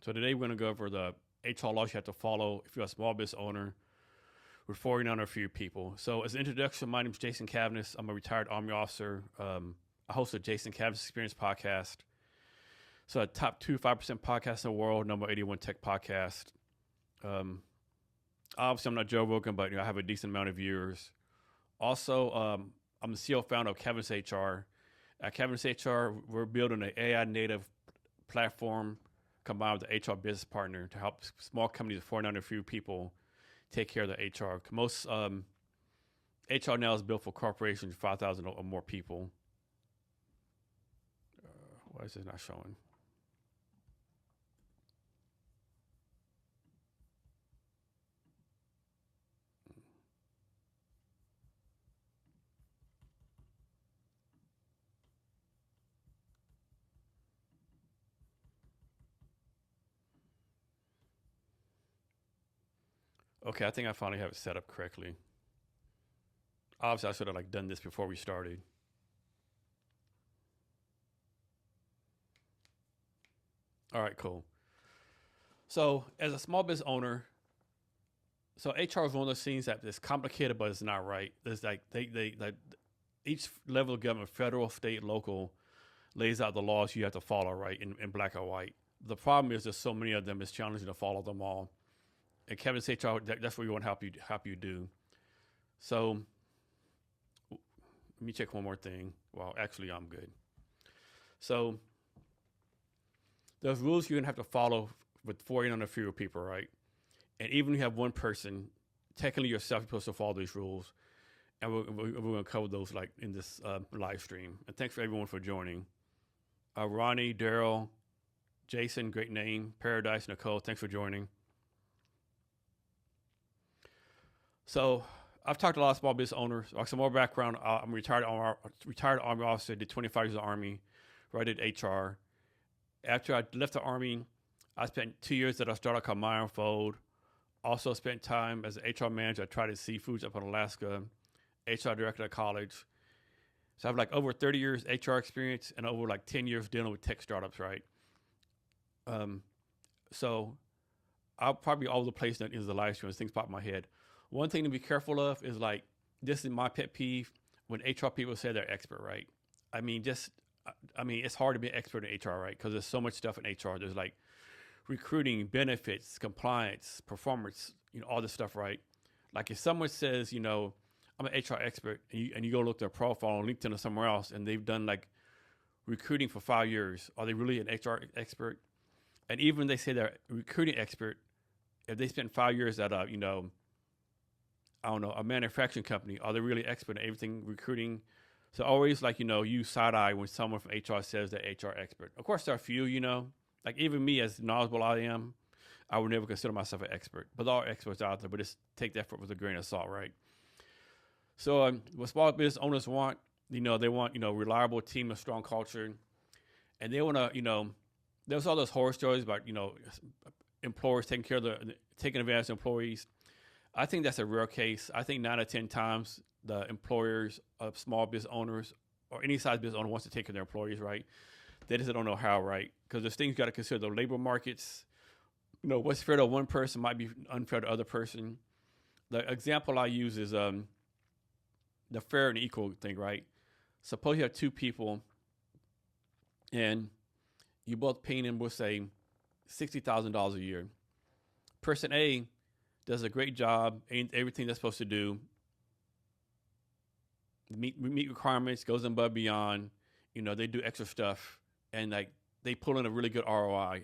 So today we're going to go over the HR laws you have to follow if you're a small business owner reporting on a few people. So as an introduction, my name is Jason Cavness. I'm a retired Army officer. I host the Jason Cavness Experience podcast. So a top 5% podcast in the world, number 81 tech podcast. Obviously, I'm not Joe Rogan, but I have a decent amount of viewers. Also, I'm the CEO founder of Cavness HR. At Cavness HR, we're building an AI native platform combined with the HR business partner to help small companies of 400 few people take care of the HR. Most HR now is built for corporations, 5,000 or more people. Why is it not showing? Okay, I think I finally have it set up correctly. Obviously, I should have done this before we started. All right, cool. So as a small business owner, so HR is one of those things that is complicated, but it's not right. There's each level of government, federal, state, local, lays out the laws you have to follow, right, in black or white. The problem is there's so many of them, it's challenging to follow them all. And Cavness HR, that's what we want to help you do. So let me check one more thing. Well, actually, I'm good. So there's rules you're going to have to follow with 400 fewer people, right? And even if you have one person, technically yourself, you're supposed to follow these rules. And we're going to cover those in this live stream. And thanks for everyone for joining. Ronnie, Daryl, Jason, great name. Paradise, Nicole, thanks for joining. So I've talked to a lot of small business owners. Some more background. I'm a retired Army officer, did 25 years of Army, where I did HR. After I left the Army, I spent 2 years at a startup called My Unfold. Also spent time as an HR manager at Trident Seafoods up in Alaska, HR director at college. So I have over 30 years HR experience and over 10 years dealing with tech startups, right? So I'll probably all over the place that is the live stream as things pop in my head. One thing to be careful of is this is my pet peeve when HR people say they're expert, right? I mean, it's hard to be an expert in HR, right? Because there's so much stuff in HR. There's recruiting, benefits, compliance, performance, all this stuff, right? If someone says, I'm an HR expert, and you go look their profile on LinkedIn or somewhere else, and they've done recruiting for 5 years, are they really an HR expert? And even when they say they're a recruiting expert, if they spent 5 years at a manufacturing company, are they really expert in everything recruiting? So always use side eye when someone from HR says they're HR expert. Of course, there are a few, even me, as knowledgeable I am, I would never consider myself an expert. But there are experts out there, but just take that with a grain of salt, right? So what small business owners want, they want, reliable team, a strong culture. And they want to, there's all those horror stories about, employers taking advantage of employees. I think that's a rare case. I think 9 out of 10 times the employers of small business owners or any size business owner wants to take care of their employees, right? They just don't know how, right? Because there's things you got to consider. The labor markets, what's fair to one person might be unfair to other person. The example I use is the fair and equal thing, right? Suppose you have two people and you both paying them, we'll say, $60,000 a year. Person A does a great job, everything they're supposed to do, meet requirements, goes above beyond, they do extra stuff, and they pull in a really good ROI.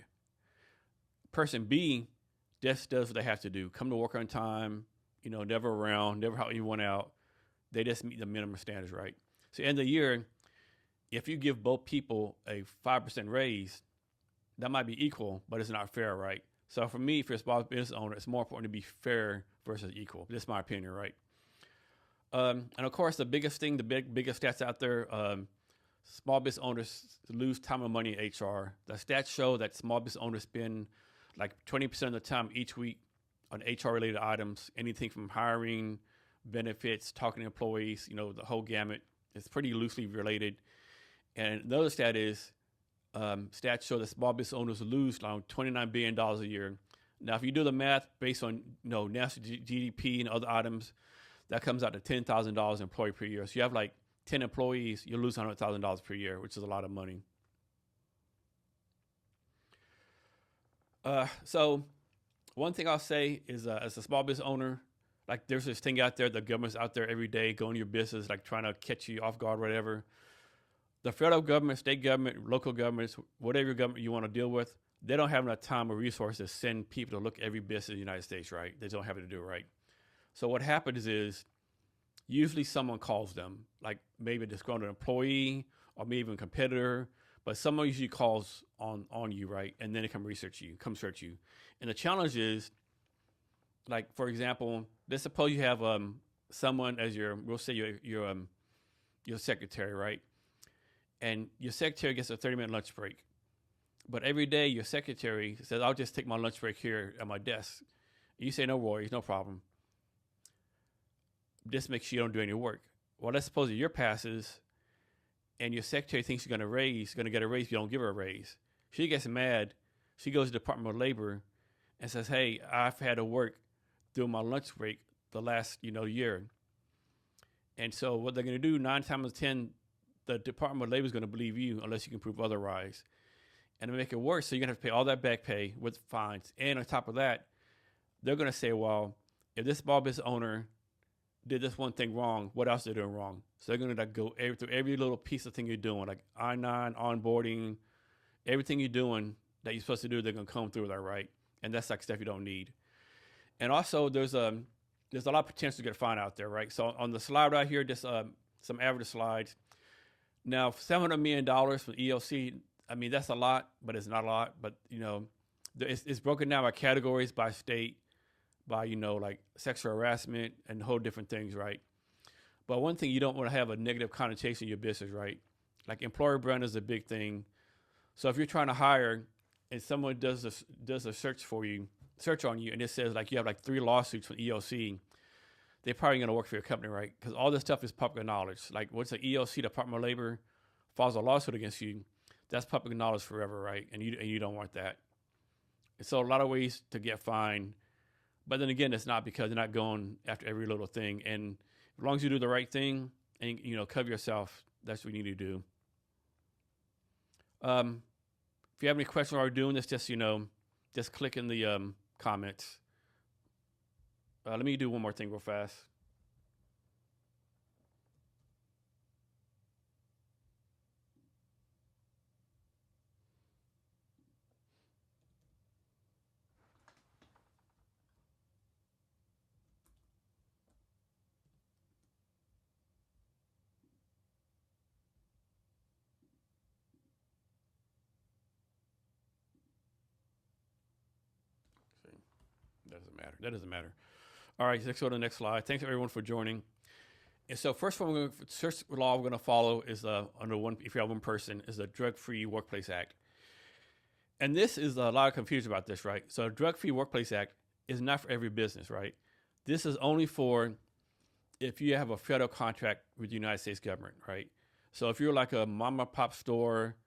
Person B just does what they have to do, come to work on time, never around, never help anyone out. They just meet the minimum standards, right? So end of the year, if you give both people a 5% raise, that might be equal, but it's not fair, right? So for me, for a small business owner, it's more important to be fair versus equal. That's my opinion, right? And of course, the biggest thing, biggest stats out there, small business owners lose time and money in HR. The stats show that small business owners spend 20% of the time each week on HR-related items, anything from hiring, benefits, talking to employees, the whole gamut. It's pretty loosely related. And the other stat is stats show that small business owners lose around $29 billion a year. Now, if you do the math based on national GDP and other items, that comes out to $10,000 employee per year. So you have like 10 employees, you lose $100,000 per year, which is a lot of money. So one thing I'll say is, as a small business owner, like there's this thing out there, the government's out there every day going to your business, like trying to catch you off guard, whatever. The federal government, state government, local governments, whatever government you want to deal with, they don't have enough time or resources to send people to look at every business in the United States, right? They don't have it to do it, right? So what happens is usually someone calls them, like maybe a disgruntled employee or maybe even a competitor, but someone usually calls on you, right? And then they come search you. And the challenge is, like, for example, let's suppose you have someone as we'll say your secretary, right? And your secretary gets a 30-minute lunch break. But every day your secretary says, I'll just take my lunch break here at my desk. And you say, no worries, no problem. Just make sure you don't do any work. Well, let's suppose a year passes and your secretary thinks you're going to get a raise if you don't give her a raise. She gets mad. She goes to the Department of Labor and says, hey, I've had to work during my lunch break the last year. And so what they're going to do, 9 times out of 10, the Department of Labor is going to believe you unless you can prove otherwise. And to make it worse, so you're going to have to pay all that back pay with fines. And on top of that, they're going to say, well, if this small business owner did this one thing wrong, what else are they doing wrong? So they're going to go through every little piece of thing you're doing, like I-9, onboarding, everything you're doing that you're supposed to do, they're going to comb through that, right? And that's like stuff you don't need. And also, there's a lot of potential to get fined out there, right? So on the slide right here, just some average slides. Now, $700 million from EOC, I mean, that's a lot, but it's not a lot. But, it's broken down by categories, by state, by, like sexual harassment and whole different things, right? But one thing, you don't want to have a negative connotation in your business, right? Like employer brand is a big thing. So if you're trying to hire and someone does a search on you, and it says like you have like 3 lawsuits from EOC, they're probably going to work for your company, right? Because all this stuff is public knowledge. Like once the EOC, Department of Labor, files a lawsuit against you, that's public knowledge forever, right? And you don't want that. And so a lot of ways to get fined. But then again, it's not because they're not going after every little thing. And as long as you do the right thing and, cover yourself, that's what you need to do. If you have any questions while we're doing this, just click in the comments. Let me do one more thing real fast. That doesn't matter. All right, let's go to the next slide. Thanks everyone for joining. And so first law we're going to follow is under one, if you have one person, is the Drug-Free Workplace Act. And this is a lot of confusion about this, right? So the Drug-Free Workplace Act is not for every business, right? This is only for if you have a federal contract with the United States government, right? So if you're like a mom and pop store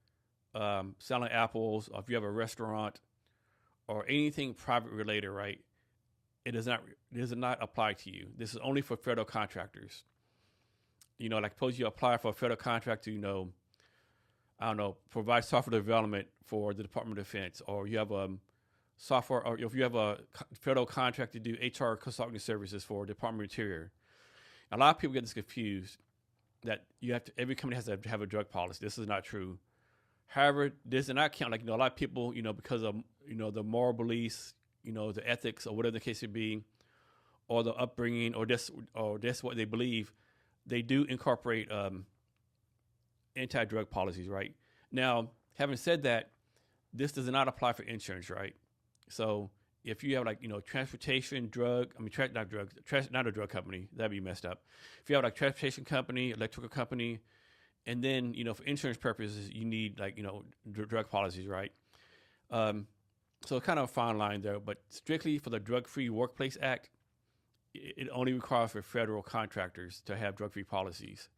selling apples, or if you have a restaurant or anything private related, right? It does not apply to you. This is only for federal contractors. Like suppose you apply for a federal contract to, provide software development for the Department of Defense, or you have a software, or if you have a federal contract to do HR consulting services for Department of Interior. A lot of people get this confused that every company has to have a drug policy. This is not true. However, this does not count. Like, a lot of people, because of, the moral beliefs, the ethics or whatever the case would be, or the upbringing, or just what they believe, they do incorporate anti-drug policies, right? Now, having said that, this does not apply for insurance, right? So if you have transportation, not a drug company, that'd be messed up. If you have transportation company, electrical company, and then, for insurance purposes, you need drug policies, right? So kind of a fine line there, but strictly for the Drug-Free Workplace Act, it only requires for federal contractors to have drug-free policies.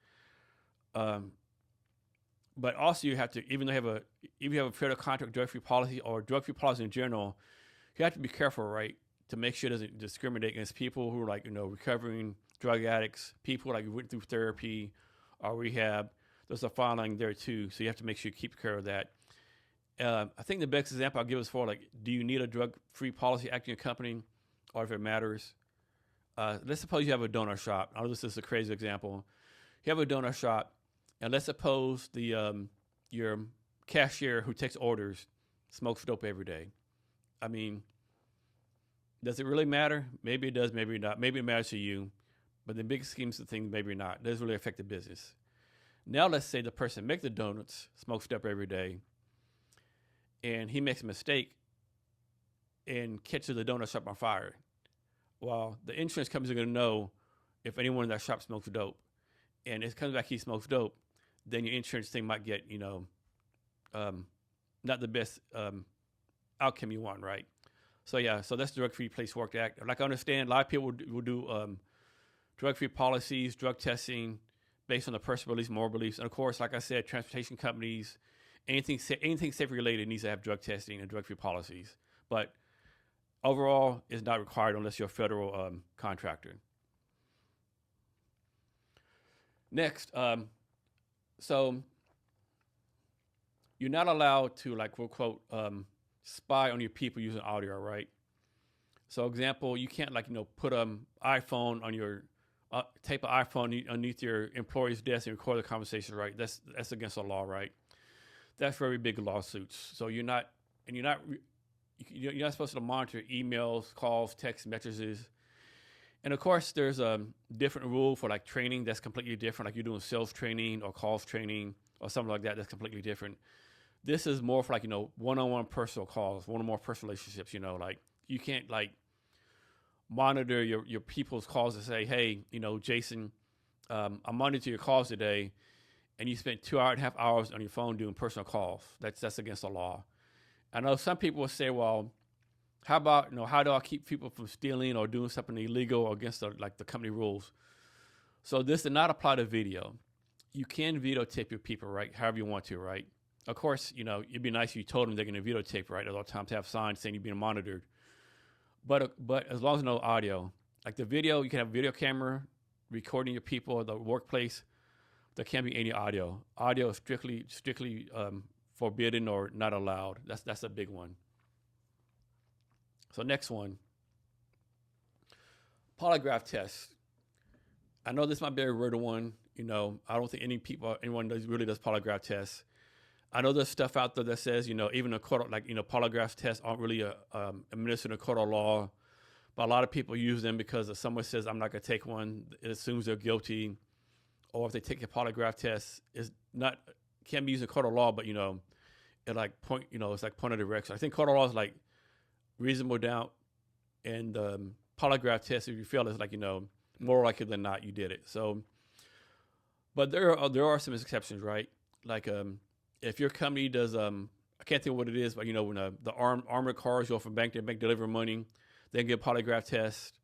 but also you have to, even though if you have a federal contract drug-free policy or drug-free policy in general, you have to be careful, right, to make sure it doesn't discriminate against people who are like, recovering drug addicts, people like went through therapy or rehab. There's a fine line there too, so you have to make sure you keep care of that. I think the best example I'll give is for like, do you need a drug-free policy acting in your company, or if it matters? Let's suppose you have a donut shop. I know this is a crazy example. You have a donut shop, and let's suppose your cashier who takes orders smokes dope every day. I mean, does it really matter? Maybe it does, maybe not. Maybe it matters to you, but in the big schemes of things, maybe not. It doesn't really affect the business. Now let's say the person makes the donuts, smokes dope every day, and he makes a mistake and catches the donut shop on fire. Well, the insurance companies are going to know if anyone in that shop smokes dope, and it comes back he smokes dope, then your insurance thing might get, not the best outcome you want, right? So yeah, so that's the Drug-Free Place Work Act. Like I understand, a lot of people will do drug-free policies, drug testing, based on the personal beliefs, moral beliefs, and of course, like I said, transportation companies, anything safety related needs to have drug testing and drug-free policies. But overall, it's not required unless you're a federal contractor. Next, so you're not allowed to, like, we'll quote, spy on your people using audio, right? So example, you can't put an iPhone on your, tape an iPhone underneath your employee's desk and record the conversation, right? That's against the law, right? That's very big lawsuits. So you're not supposed to monitor emails, calls, text messages. And of course, there's a different rule for like training that's completely different. Like you're doing sales training or calls training or something like that. That's completely different. This is more for like, one-on-one personal calls, one or more personal relationships, like you can't like monitor your people's calls and say, hey, Jason, I'm monitoring your calls today. And you spent 2.5 hours on your phone doing personal calls. That's against the law. I know some people will say, well, how about, how do I keep people from stealing or doing something illegal or against the company rules? So this does not apply to video. You can videotape your people, right? However you want to, right? Of course, it'd be nice if you told them they're going to videotape, right? At all times to have signs saying you're being monitored. But as long as no audio, like the video, you can have a video camera recording your people at the workplace. There can't be any audio. Audio is strictly forbidden or not allowed. That's a big one. So next one, polygraph test. I know this might be a weird one. I don't think anyone really does polygraph tests. I know there's stuff out there that says, even a court, polygraph tests aren't really administered in a court of law, but a lot of people use them because if someone says, I'm not going to take one, it assumes they're guilty. Or if they take a polygraph test, can't be used in court of law, but it's like point of direction. I think court of law is like reasonable doubt, and polygraph test, if you fail, is more likely than not you did it. So, but there are some exceptions, right? Like if your company does, I can't think of what it is, but when the armored cars go from bank to bank deliver money, they can get a polygraph test.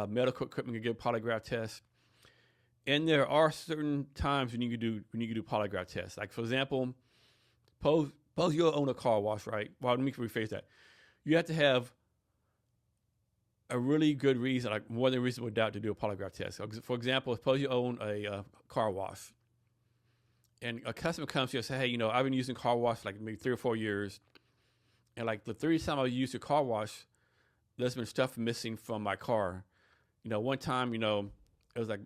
Medical equipment can get a polygraph test. And there are certain times when you can do polygraph tests. Like for example, suppose you own a car wash, right? Well, let me rephrase that. You have to have a really good reason, like more than reasonable doubt, to do a polygraph test. So for example, suppose you own a car wash, and a customer comes to you and says, hey, I've been using car wash like maybe 3 or 4 years, and like the 3rd time I used your car wash, there's been stuff missing from my car. One time, it was like,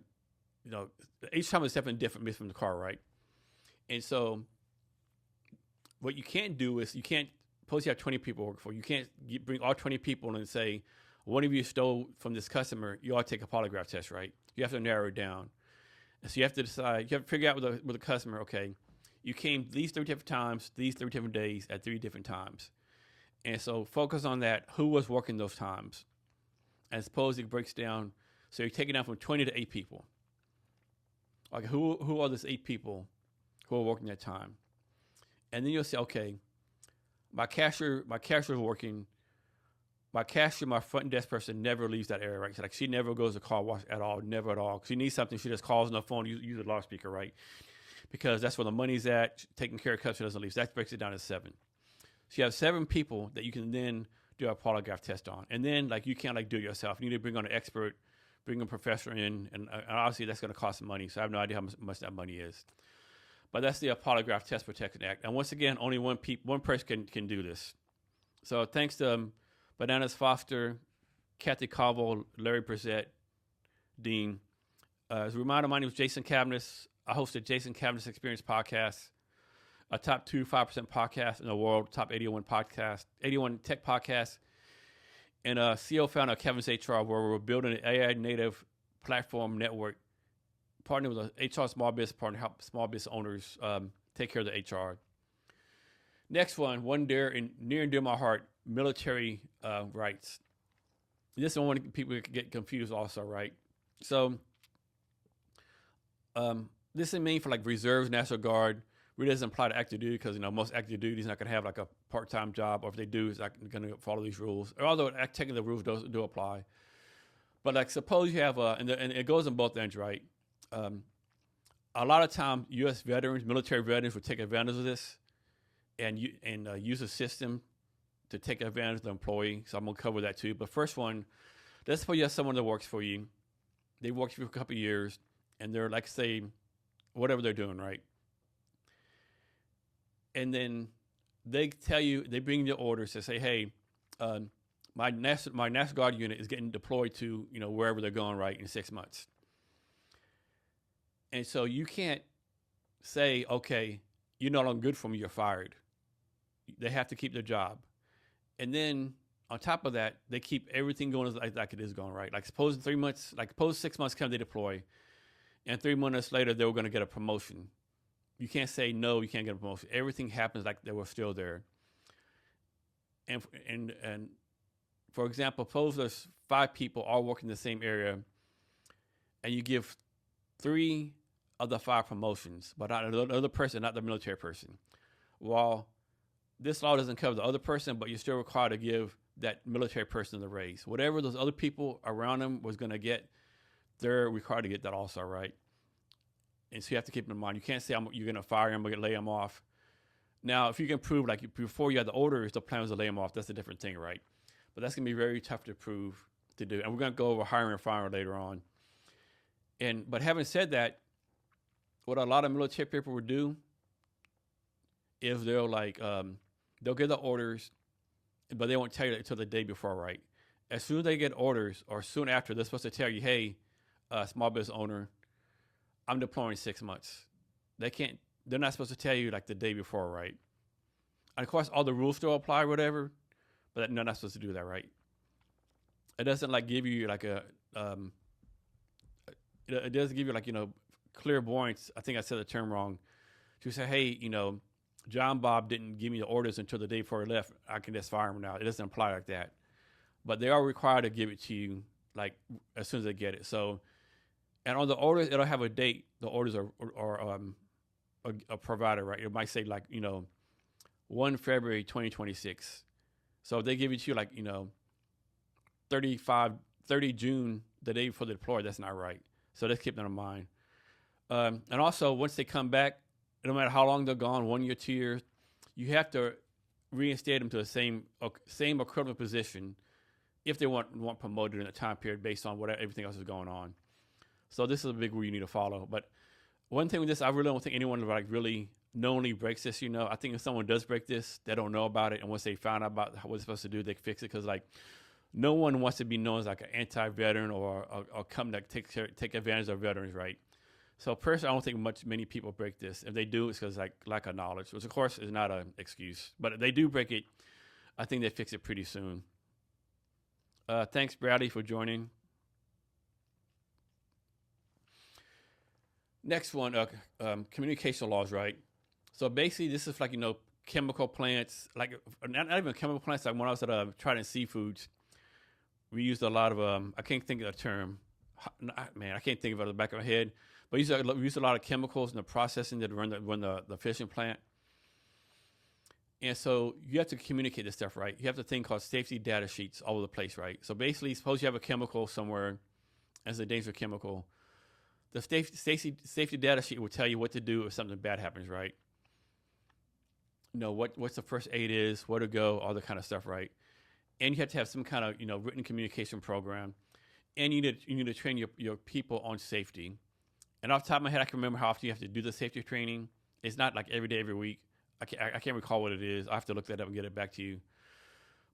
each time it's something different missing from the car, right? And so what you can't do is suppose you have 20 people work for you. You can't bring all 20 people and say, one of you stole from this customer, you ought to take a polygraph test, right? You have to narrow it down. And so you have to decide, you have to figure out with the customer, okay, you came these 3 different times, these 3 different days at 3 different times. And so focus on that, who was working those times. And suppose it breaks down, so you're taking down from 20 to 8 people. Like who are those 8 people who are working that time? And then you'll say, okay, my cashier is working. My cashier, my front desk person never leaves that area, right? So like she never goes to car wash at all, never at all. She needs something, she just calls on the phone, use a loudspeaker, right? because that's where the money's at, taking care of customers and leaves. That breaks it down to 7. So you have 7 people that you can then do a polygraph test on. And then like you can't like do it yourself. You need to bring on an expert, bring a professor in, and obviously that's going to cost some money. So I have no idea how much that money is. But that's the Polygraph Test Protection Act. And once again, only one person can do this. So thanks to Bananas Foster, Kathy Cobble, Larry Brissett, Dean. As a reminder, my name is Jason Cavness. I host the Jason Cavness Experience podcast, a top 5% podcast in the world, top 81 tech podcast, and a CEO founder of Cavness HR, where we're building an AI native platform network, partnering with an HR small business partner, help small business owners take care of the HR. Next one near and dear to my heart, military rights. This one people get confused also, right? So this is mean for like reserves, National Guard. Really doesn't apply to active duty because most active duty is not going to have like a part-time job, or if they do, it's not going to follow these rules. Although technically the rules do apply, but like suppose you have and it goes on both ends, right? A lot of times, U.S. veterans, military veterans, would take advantage of this and use a system to take advantage of the employee. So I'm gonna cover that too. But first one, let's suppose you have someone that works for you. They worked for you for a couple of years, and they're like, say, whatever they're doing, right? And then they bring you orders to say, hey, my National Guard unit is getting deployed to wherever they're going, right, in 6 months. And so you can't say, okay, you're no longer good for me, you're fired. They have to keep their job. And then on top of that, they keep everything going like it is going, right? Like suppose 3 months, like suppose 6 months come, they deploy, and 3 months later, they were going to get a promotion. You can't say, no, you can't get a promotion. Everything happens like they were still there. And for example, suppose there's 5 people all working in the same area, and you give 3 of the 5 promotions, but not the other person, not the military person. Well, this law doesn't cover the other person, but you're still required to give that military person the raise. Whatever those other people around them was going to get, they're required to get that also, right? And so you have to keep in mind, you can't say you're going to fire him or lay him off. Now, if you can prove, like before you had the orders, the plan was to lay him off, that's a different thing, right? But that's going to be very tough to prove, to do. And we're going to go over hiring and firing later on. But having said that, what a lot of military people would do is they'll get the orders, but they won't tell you until the day before, right? As soon as they get orders, or soon after, they're supposed to tell you, hey, small business owner, I'm deploying 6 months. They're not supposed to tell you like the day before, right? And of course, all the rules still apply or whatever, but they're not supposed to do that, right? It doesn't like give you like it doesn't give you like, clairvoyance. I think I said the term wrong. To say, hey, John Bob didn't give me the orders until the day before he left, I can just fire him now. It doesn't apply like that. But they are required to give it to you like as soon as they get it. So, and on the orders, it'll have a date. The orders are provided, right? It might say like, 1 February 2026. So if they give it to you like, 30 June, the day before they deploy, that's not right. So let's keep that in mind. And also, once they come back, no matter how long they're gone, 1 year, 2 years, you have to reinstate them to the same equivalent position if they want promoted in a time period based on everything else is going on. So this is a big rule you need to follow. But one thing with this, I really don't think anyone like really knowingly breaks this. I think if someone does break this, they don't know about it, and once they find out about what they're supposed to do, they fix it. Because like no one wants to be known as like an anti-veteran or a company that take advantage of veterans, right? So personally, I don't think many people break this. If they do, it's because like lack of knowledge, which of course is not an excuse. But if they do break it, I think they fix it pretty soon. Thanks, Bradley, for joining. Next one, communication laws, right? So basically, this is like, chemical plants, like not even chemical plants. Like when I was at Trident Seafoods, we used a lot of, I can't think of the term. Man, I can't think of it at the back of my head. But we use a lot of chemicals in the processing that run the fishing plant. And so you have to communicate this stuff, right? You have the thing called safety data sheets all over the place, right? So basically, suppose you have a chemical somewhere as a dangerous chemical. The safety data sheet will tell you what to do if something bad happens, right? You know, what's the first aid is, where to go, all that kind of stuff, right? And you have to have some kind of, you know, written communication program. And you need to train your people on safety. And off the top of my head, I can remember how often you have to do the safety training. It's not like every day, every week. I can't recall what it is. I have to look that up and get it back to you.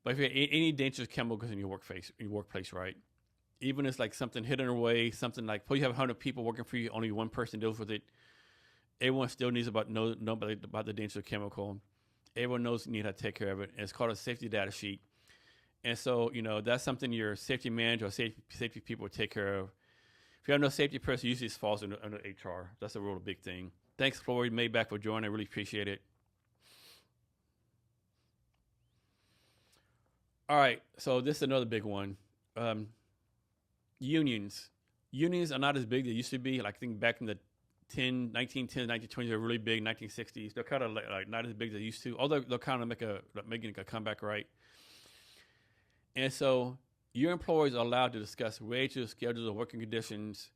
But if you have any dangerous chemicals in your workplace, right? Even if it's like something hidden away, something like, you have 100 people working for you, only one person deals with it. Everyone still needs to know about the dangerous chemical. Everyone knows you need to take care of it. And it's called a safety data sheet. And so, you know, that's something your safety manager or safety people will take care of. If you have no safety person, usually it falls under HR. That's a real big thing. Thanks, Floyd Mayback, for joining. I really appreciate it. All right, so this is another big one. Unions. Unions are not as big as they used to be. Like, I think back in the 1910s, 1920s, they were really big. 1960s, they're kind of like not as big as they used to. Although they're kind of making a comeback, right? And so your employees are allowed to discuss wages, schedules, working conditions,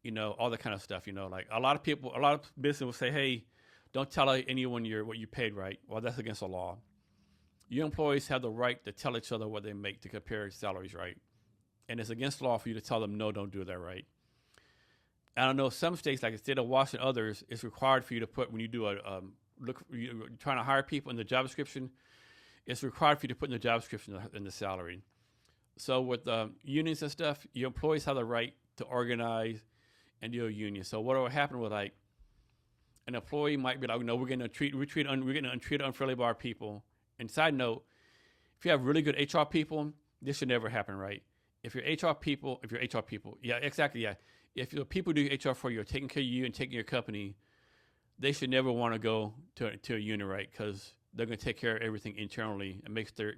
you know, all that kind of stuff. You know, like a lot of business will say, hey, don't tell anyone what you paid, right? Well, that's against the law. Your employees have the right to tell each other what they make to compare salaries, right? And it's against the law for you to tell them, no, don't do that, right? And I know some states, like the state of Washington, others, it's required for you to put, when you do you're trying to hire people in the job description, it's required for you to put in the job description in the salary. So with unions and stuff, your employees have the right to organize and do a union. So what will happen with like an employee might be like, no, we're getting treated unfairly by our people. And side note, if you have really good HR people, this should never happen, right? If your HR people, yeah, exactly, yeah. If your people do HR for you, are taking care of you and taking your company, they should never want to go to a union, right? Because they're going to take care of everything internally and make sure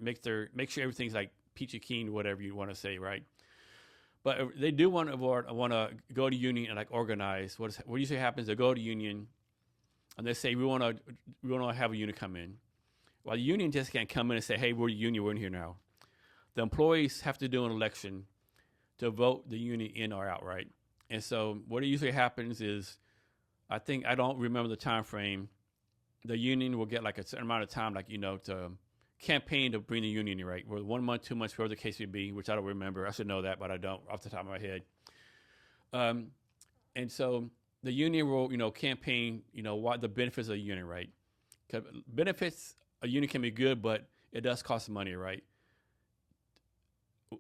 everything's like peachy keen, whatever you want to say, right? But they do want to go to union and like organize. What usually happens? They go to union and they say we want to have a union come in. Well, the union just can't come in and say, hey, we're a union, we're in here now. The employees have to do an election to vote the union in or out, right? And so what usually happens is, I don't remember the time frame. The union will get like a certain amount of time, like, you know, to campaign to bring the union in, right? Or 1 month, 2 months, whatever the case may be, which I don't remember. I should know that, but I don't off the top of my head. And so the union will, you know, campaign, you know, what the benefits of the union, right? Benefits, a union can be good, but it does cost money, right?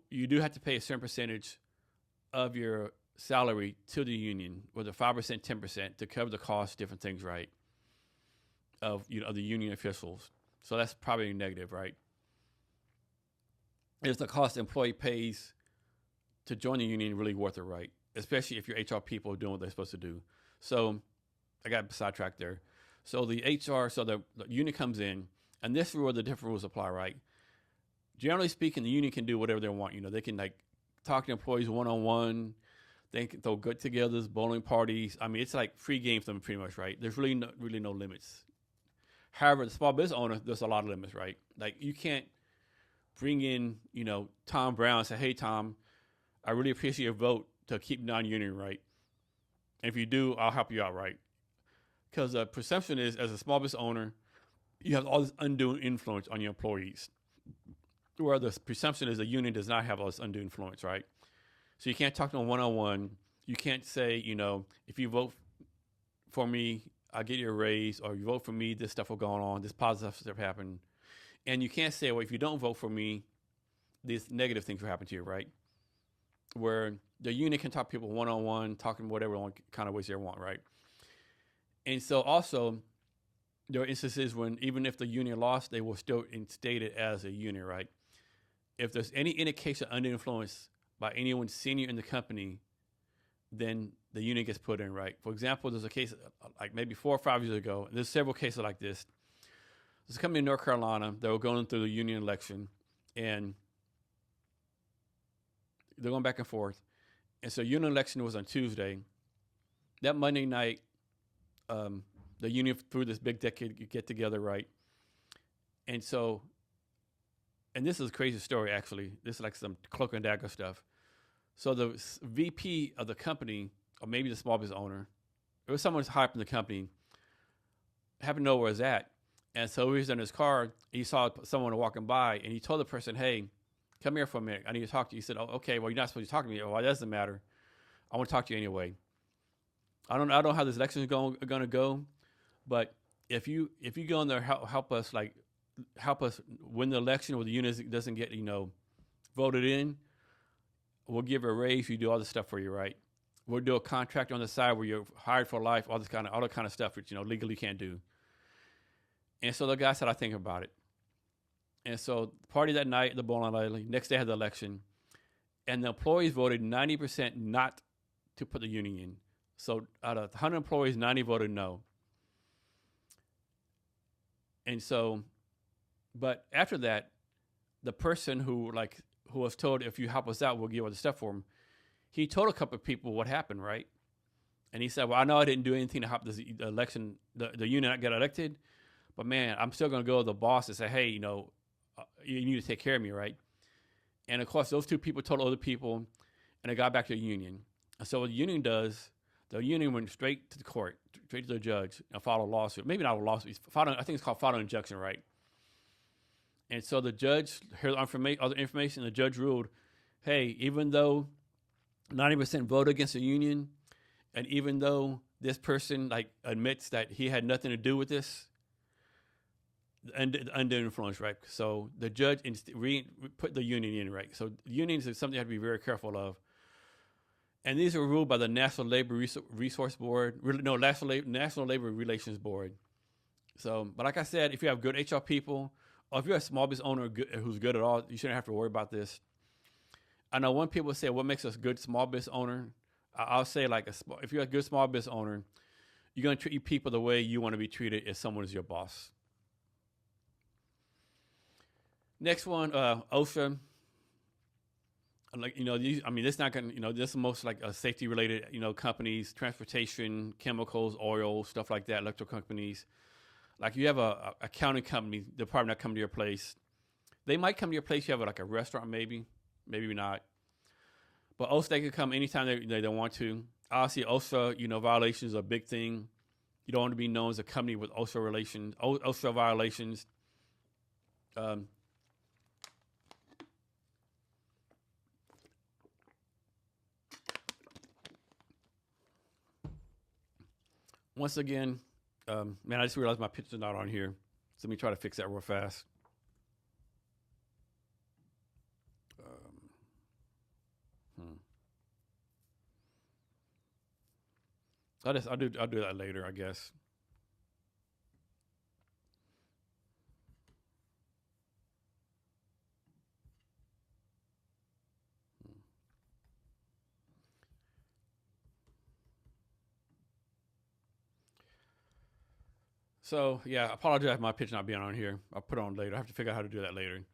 You do have to pay a certain percentage of your salary to the union, whether 5%, 10%, to cover the cost, different things, right? Of, you know, the union officials. So that's probably negative, right? Is the cost the employee pays to join the union really worth it, right? Especially if your HR people are doing what they're supposed to do. So I got sidetracked there. So the union comes in, and this is where the different rules apply, right? Generally speaking, the union can do whatever they want. You know, they can like talk to employees one-on-one. They can throw get-togethers, bowling parties. I mean, it's like free game for them pretty much, right? There's really no limits. However, the small business owner, there's a lot of limits, right? Like you can't bring in, you know, Tom Brown and say, hey, Tom, I really appreciate your vote to keep non-union, right? And if you do, I'll help you out, right? Because the perception is, as a small business owner, you have all this undue influence on your employees. Where the presumption is the union does not have all this undue influence, right? So you can't talk to them one-on-one. You can't say, you know, if you vote for me, I'll get you a raise, or you vote for me, this stuff will go on, this positive stuff happen. And you can't say, well, if you don't vote for me, these negative things will happen to you, right? Where the union can talk to people one-on-one, talking whatever kind of ways they want, right? And so also, there are instances when even if the union lost, they will still instate it as a union, right? If there's any indication of undue influence by anyone senior in the company, then the union gets put in, right? For example, there's a case like maybe 4 or 5 years ago, and there's several cases like this. There's a company in North Carolina that were going through the union election, and they're going back and forth. And so union election was on Tuesday. That Monday night, the union threw this big get together, right? And so, and this is a crazy story, actually. This is like some cloak and dagger stuff. So the VP of the company or maybe the small business owner. It was someone who's high up in the company, happened to know where it's at. And so he was in his car. He saw someone walking by, and he told the person, "Hey, come here for a minute. I need to talk to you." He said, "Oh, okay. Well, you're not supposed to talk to me." "Well, it doesn't matter. I want to talk to you anyway." I don't know how this election is going to go, but if you go in there, help us win the election, where the unit doesn't get voted in, we'll give you a raise. We do all this stuff for you, right? We'll do a contract on the side where you're hired for life, all that kind of stuff, which legally can't do. And so the guy said, "I think about it." And so party that night, the bowling alley. Next day had the election, and the employees voted 90% not to put the union in. So out of 100 employees, 90 voted no. And so, but after that, the person who was told, "If you help us out, we'll give all the stuff for him," he told a couple of people what happened, right? And he said, "Well, I know I didn't do anything to help this election, the union not get elected, but man, I'm still going to go to the boss and say, hey, you need to take care of me, right?" And of course, those two people told other people, and it got back to the union. And so what the union does, the union went straight to the court, straight to the judge, and filed a lawsuit. Maybe not a lawsuit. I think it's called filed an injunction, right? And so the judge heard other information, and the judge ruled, hey, even though 90% voted against the union, and even though this person admits that he had nothing to do with this, undue influence, right? So the judge put the union in, right? So unions is something you have to be very careful of. And these are ruled by the National Labor Resource Board, National Labor Relations Board. So, but like I said, if you have good HR people, or if you're a small business owner who's good at all, you shouldn't have to worry about this. I know when people say, what makes us a good small business owner? I'll say if you're a good small business owner, you're going to treat people the way you want to be treated if someone is your boss. Next one, OSHA. This is not going to, this is most safety related, companies, transportation, chemicals, oil, stuff like that, electrical companies. Like you have a accounting company, they'll probably not come to your place. They might come to your place. You have a restaurant, maybe not. But OSHA, they can come anytime they don't want to. Obviously, OSHA, violations are a big thing. You don't want to be known as a company with OSHA violations. Once again, man, I just realized my picture's not on here. So let me try to fix that real fast. I'll do that later, I guess. So yeah, I apologize for my picture not being on here. I'll put it on later. I have to figure out how to do that later.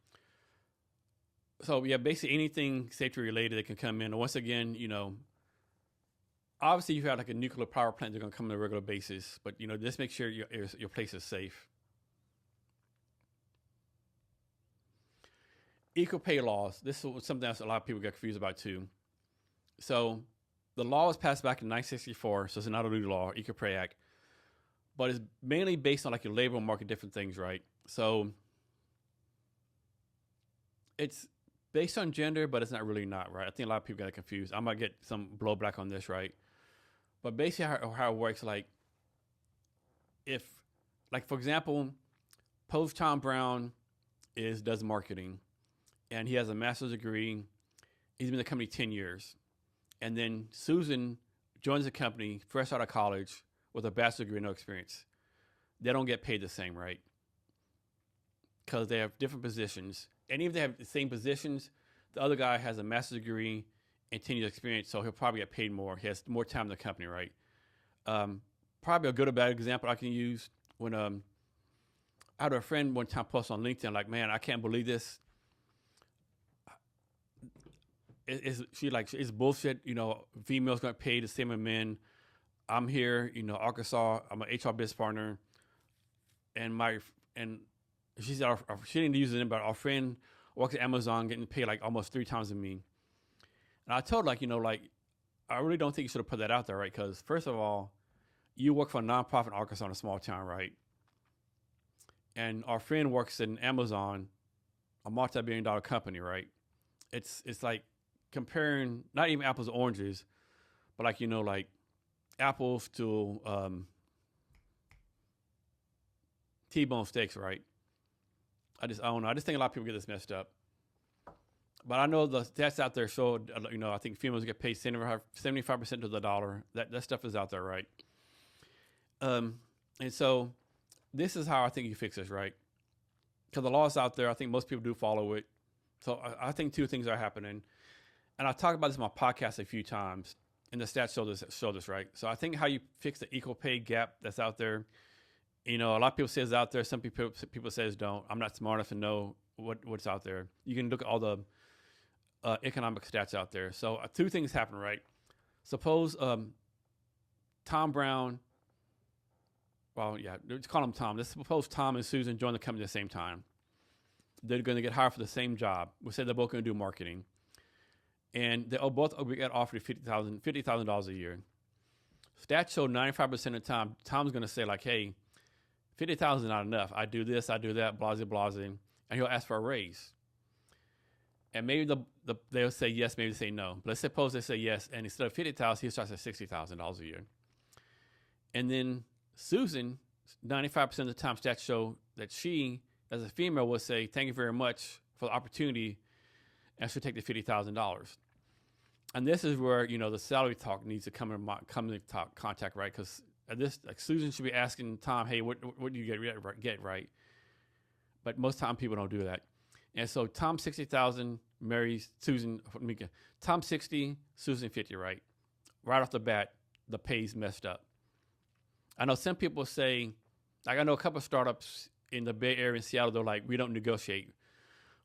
So yeah, basically anything safety related that can come in. And once again, obviously you have a nuclear power plant, they're going to come on a regular basis, but just make sure your place is safe. Equal pay laws. This is something else a lot of people get confused about too. So the law was passed back in 1964, so it's not a new law, Equal Pay Act. But it's mainly based on your labor market, different things, right? So it's based on gender, but it's not really right? I think a lot of people get confused. I might get some blowback on this, right? But basically how it works, for example, Post Tom Brown does marketing, and he has a master's degree. He's been in the company 10 years. And then Susan joins the company fresh out of college with a bachelor's degree, no experience. They don't get paid the same, right? Because they have different positions. And even if they have the same positions, the other guy has a master's degree and 10 years experience, so he'll probably get paid more. He has more time in the company, right? Probably a good or bad example I can use when I had a friend one time post on LinkedIn, man, I can't believe this. It's bullshit. Females gonna pay the same as men. I'm here, Arkansas. I'm an HR business partner, and she said she didn't use it, but our friend works at Amazon, getting paid almost 3 times than me. And I told her, I really don't think you should have put that out there, right? Because first of all, you work for a nonprofit in Arkansas in a small town, right? And our friend works in Amazon, a multi-billion-dollar company, right? It's like comparing not even apples to oranges, but like like apples to T-bone steaks, right? I don't know. I just think a lot of people get this messed up. But I know the stats out there show, I think females get paid 75% to the dollar. That stuff is out there, right? And so this is how I think you fix this, right? Because the law is out there. I think most people do follow it. So I think two things are happening. And I talked about this in my podcast a few times, and the stats show this, right? So I think how you fix the equal pay gap that's out there, a lot of people say it's out there. Some people say it's don't. I'm not smart enough to know what's out there. You can look at all the economic stats out there. So two things happen, right? Suppose Tom Brown, well, yeah, let's call him Tom. Let's suppose Tom and Susan join the company at the same time. They're going to get hired for the same job. We say they're both going to do marketing. And they both get offered $50,000 a year. Stats show 95% of the time, Tom's going to say like, hey, $50,000 is not enough. I do this, I do that, blah. And he'll ask for a raise. And maybe they'll say yes, maybe they say no. But let's suppose they say yes, and instead of $50,000, he starts at $60,000 a year. And then Susan, 95% of the time, stats show that she, as a female, will say, thank you very much for the opportunity, and she'll take the $50,000. And this is where, the salary talk needs to come into contact, right? Because Susan should be asking Tom, hey, what do you get right? But most time people don't do that. And so Tom 60,000 marries Susan. Tom 60, Susan 50, right? Right off the bat, the pay's messed up. I know some people say, like I know a couple of startups in the Bay Area in Seattle, they're like, we don't negotiate.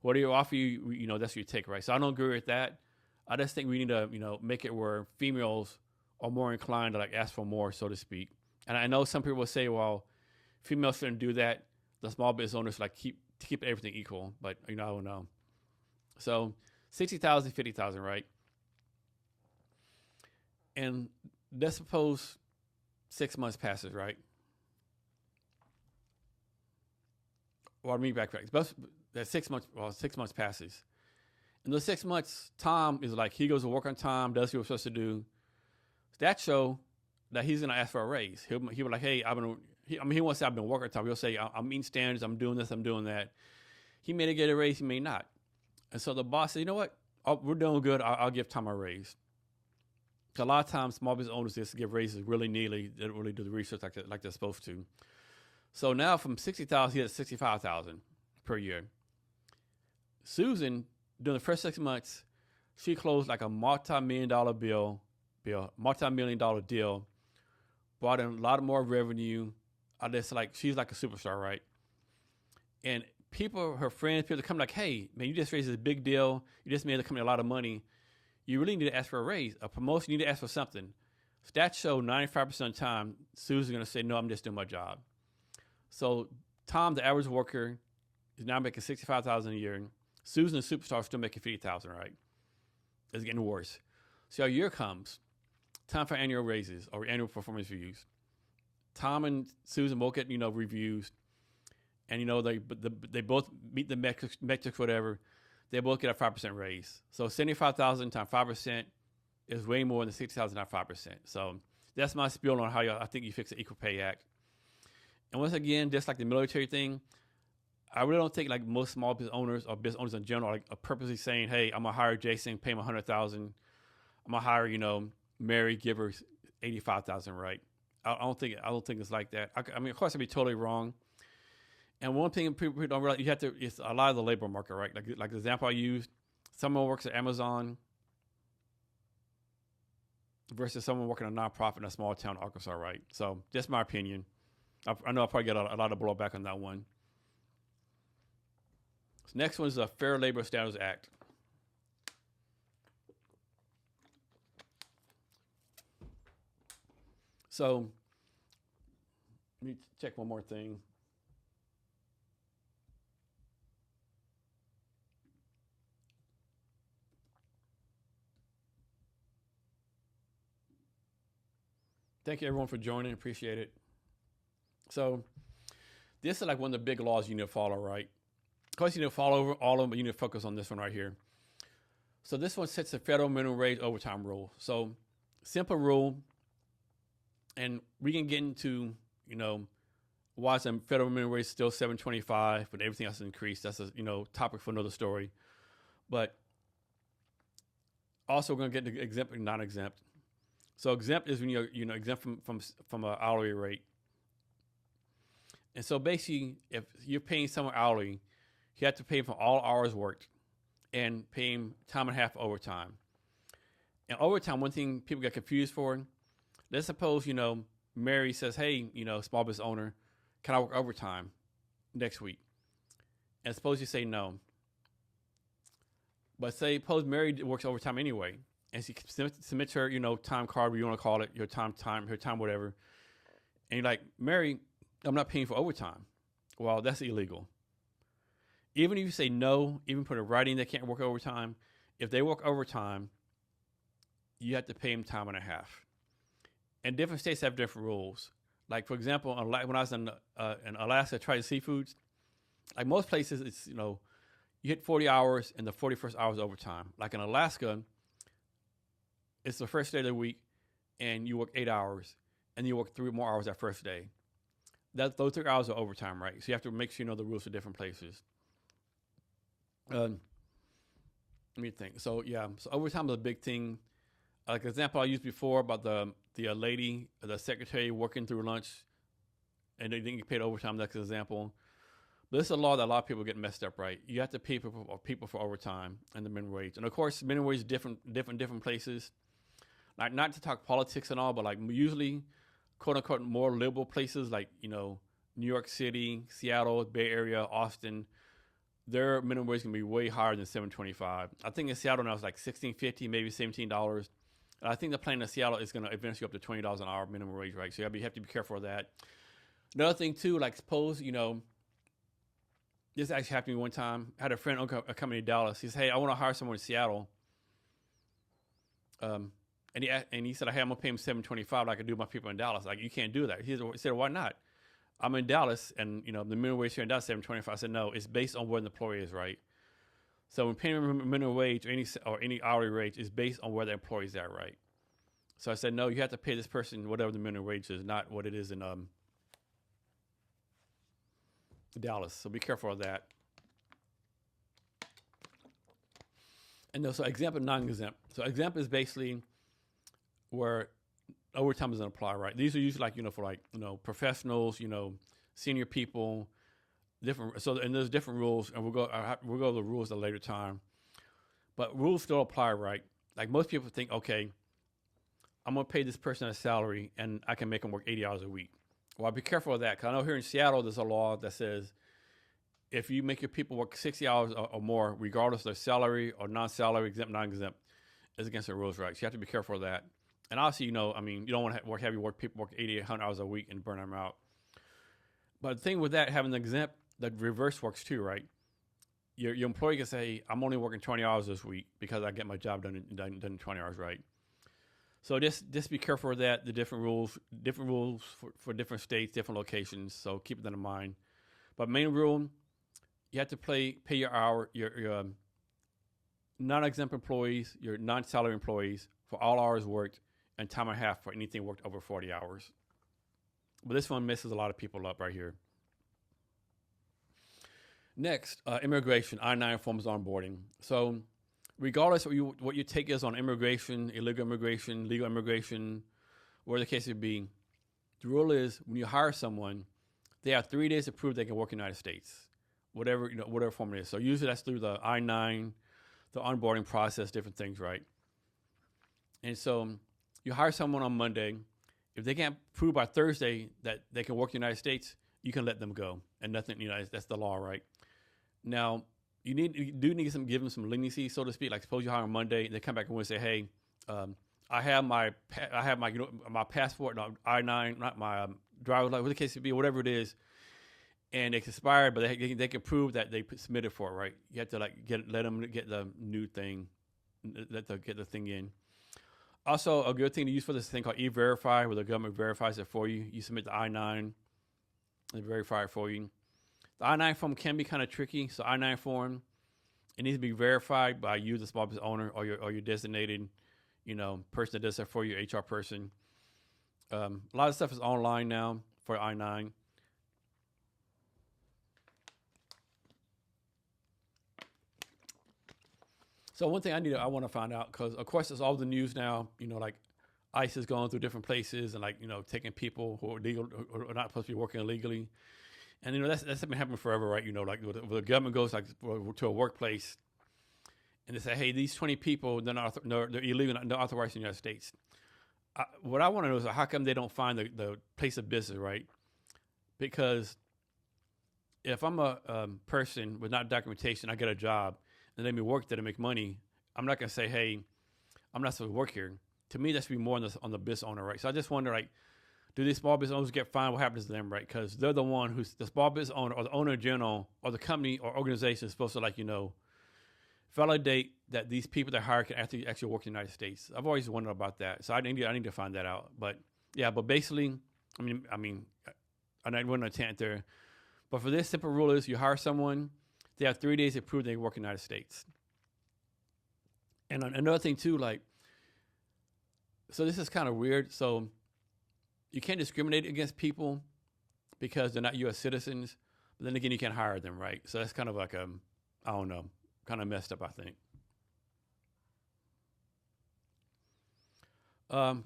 What do you offer you? That's what you take, right? So I don't agree with that. I just think we need to, make it where females are more inclined to like ask for more, so to speak. And I know some people will say, well, females shouldn't do that. The small business owners like keep everything equal, but I don't know. So 60,000, 50,000, right? And let's suppose 6 months passes, right? Well, let me backtrack. That 6 months, 6 months passes. In those 6 months, Tom is like, he goes to work on time, does what he's supposed to do. That show that he's going to ask for a raise. He'll be like, hey, he wants to say I've been working on time. He'll say, I'm meeting standards, I'm doing this, I'm doing that. He may get a raise, he may not. And so the boss said, you know what? We're doing good. I'll give Tom a raise. A lot of times, small business owners just give raises willy-nilly. They don't really do the research like they're supposed to. So now from 60,000, he has 65,000 per year. Susan, during the first 6 months, she closed like a multi-million-dollar deal, brought in a lot more revenue. She's like a superstar, right? And her friends, people come like, hey, man, you just raised this big deal. You just made the company a lot of money. You really need to ask for a raise, a promotion. You need to ask for something. Stats show 95% of the time, Susan's going to say, no, I'm just doing my job. So Tom, the average worker, is now making $65,000 a year. Susan, the superstar, is still making $50,000, right? It's getting worse. So a year comes, time for annual raises or annual performance reviews. Tom and Susan both get, reviews. And, they both meet the metrics, whatever. They both get a 5% raise. So 75,000 times 5% is way more than 60,000 times 5%. So that's my spiel on how I think you fix the Equal Pay Act. And once again, just like the military thing, I really don't think like most small business owners or business owners in general are purposely saying, hey, I'm going to hire Jason, pay him $100,000. I'm going to hire, Mary, give her $85,000, right? I don't think it's like that. I mean, of course, I'd be totally wrong. And one thing people don't realize, it's a lot of the labor market, right? Like the example I used, someone works at Amazon versus someone working at a nonprofit in a small town in Arkansas, right? So just my opinion. I know I'll probably get a lot of blowback on that one. So next one is the Fair Labor Standards Act. So let me check one more thing. Thank you everyone for joining. Appreciate it. So this is like one of the big laws you need to follow, right? Of course, you need to follow over all of them, but you need to focus on this one right here. So this one sets the federal minimum wage overtime rule. So simple rule, and we can get into, why is the federal minimum wage still $7.25, but everything else has increased. That's a topic for another story. But also we're gonna get to exempt and non-exempt. So exempt is when you're exempt from an hourly rate. And so basically, if you're paying someone hourly, you have to pay them for all hours worked and pay them time and a half overtime. And overtime, one thing people get confused for, let's suppose, Mary says, hey, small business owner, can I work overtime next week? And suppose you say no. But suppose Mary works overtime anyway, and she submits her, time card, whatever you want to call it, her time, whatever. And you're like, Mary, I'm not paying for overtime. Well, that's illegal. Even if you say no, even put a writing they can't work overtime, if they work overtime, you have to pay them time and a half. And different states have different rules. Like, for example, when I was in Alaska trying seafoods, like most places, it's, you hit 40 hours and the 41st hour is overtime. Like in Alaska, it's the first day of the week and you work 8 hours and you work 3 more hours that first day. Those 3 hours are overtime, right? So you have to make sure you know the rules for different places. Let me think. So overtime is a big thing. Like an example I used before about the lady, the secretary working through lunch, and they didn't get paid overtime. That's an example. But this is a law that a lot of people get messed up, right? You have to pay people for overtime and the minimum wage. And of course, minimum wage is different places. Like, not to talk politics and all, but like usually, quote unquote, more liberal places like New York City, Seattle, Bay Area, Austin, their minimum wage is gonna be way higher than $7.25. I think in Seattle now it's like $16.50, maybe $17. And I think the plan in Seattle is gonna eventually go up to $20 an hour minimum wage, right? So you have to be careful of that. Another thing too, like suppose this actually happened to me one time. I had a friend come in Dallas. He said, "Hey, I want to hire someone in Seattle." And he said, "Hey, I'm gonna pay him $7.25 like I do my people in Dallas." Like, you can't do that. He said, "Why not?" I'm in Dallas, and the minimum wage here in Dallas is $7.25. I said, "No, it's based on where the employee is, right?" So when paying minimum wage or any hourly rate is based on where the employee is at, right? So I said, "No, you have to pay this person whatever the minimum wage is, not what it is in Dallas." So be careful of that. And so exempt and non-exempt. So exempt is basically where overtime doesn't apply, right? These are usually for professionals, senior people, different. So, and there's different rules, and we'll go over the rules at a later time. But rules still apply, right? Like most people think, okay, I'm gonna pay this person a salary, and I can make them work 80 hours a week. Well, be careful of that, because I know here in Seattle there's a law that says if you make your people work 60 hours or more, regardless of their salary or non-salary, exempt, non-exempt, it's against the rules, right? So you have to be careful of that. And obviously, you don't want to have people work 80, 100 hours a week and burn them out. But the thing with that, having the exempt, the reverse works too, right? Your employee can say, "I'm only working 20 hours this week because I get my job done in 20 hours," right? So just be careful of that. The different rules for different states, different locations. So keep that in mind. But main rule, you have to pay your non-exempt employees, your non-salary employees for all hours worked and time and a half for anything worked over 40 hours. But this one messes a lot of people up right here. Next, immigration, I-9 forms onboarding. So regardless of what your take is on immigration, illegal immigration, legal immigration, whatever the case may be, the rule is when you hire someone, they have 3 days to prove they can work in the United States, whatever form it is. So usually that's through the I-9, the onboarding process, different things, right? And so you hire someone on Monday. If they can't prove by Thursday that they can work in the United States, you can let them go. And nothing, that's the law, right? Now, you do need to give them some leniency, so to speak. Like suppose you hire on Monday, they come back and say, "Hey, I have my my passport, no, I-9, not my driver's license, whatever the case may be, whatever it is, and it's expired, but they can prove that they submitted for it, right? You have to let them get the new thing, get the thing in. Also, a good thing to use for this thing called E-Verify, where the government verifies it for you. You submit the I-9, and verify it for you. The I-9 form can be kind of tricky. So I-9 form, it needs to be verified by you, the small business owner, or your designated, person that does that for you, HR person. A lot of stuff is online now for I-9. So one thing I want to find out, because of course it's all the news now, like ICE is going through different places and taking people who are legal or not supposed to be working illegally. And that's been happening forever, right? Like the government goes to a workplace and they say, hey, these 20 people, they're illegal, they're authorized in the United States. What I want to know is how come they don't find the place of business, right? Because if I'm a person with not documentation, I get a job and let me work there to make money, I'm not going to say, hey, I'm not supposed to work here. To me, that should be more on the business owner, right? So I just wonder, do these small business owners get fined? What happens to them, right? Because they're the one who's the small business owner or the owner in general or the company or organization is supposed to, validate that these people that hire can actually work in the United States. I've always wondered about that. So I need to find that out. But yeah, basically, I mean, I went on a tangent there. But for this simple rule is you hire someone, they have 3 days to prove they work in the United States. And another thing too, so this is kind of weird. So you can't discriminate against people because they're not U.S. citizens. But then again, you can't hire them, right? So that's kind of like I don't know, kind of messed up, I think.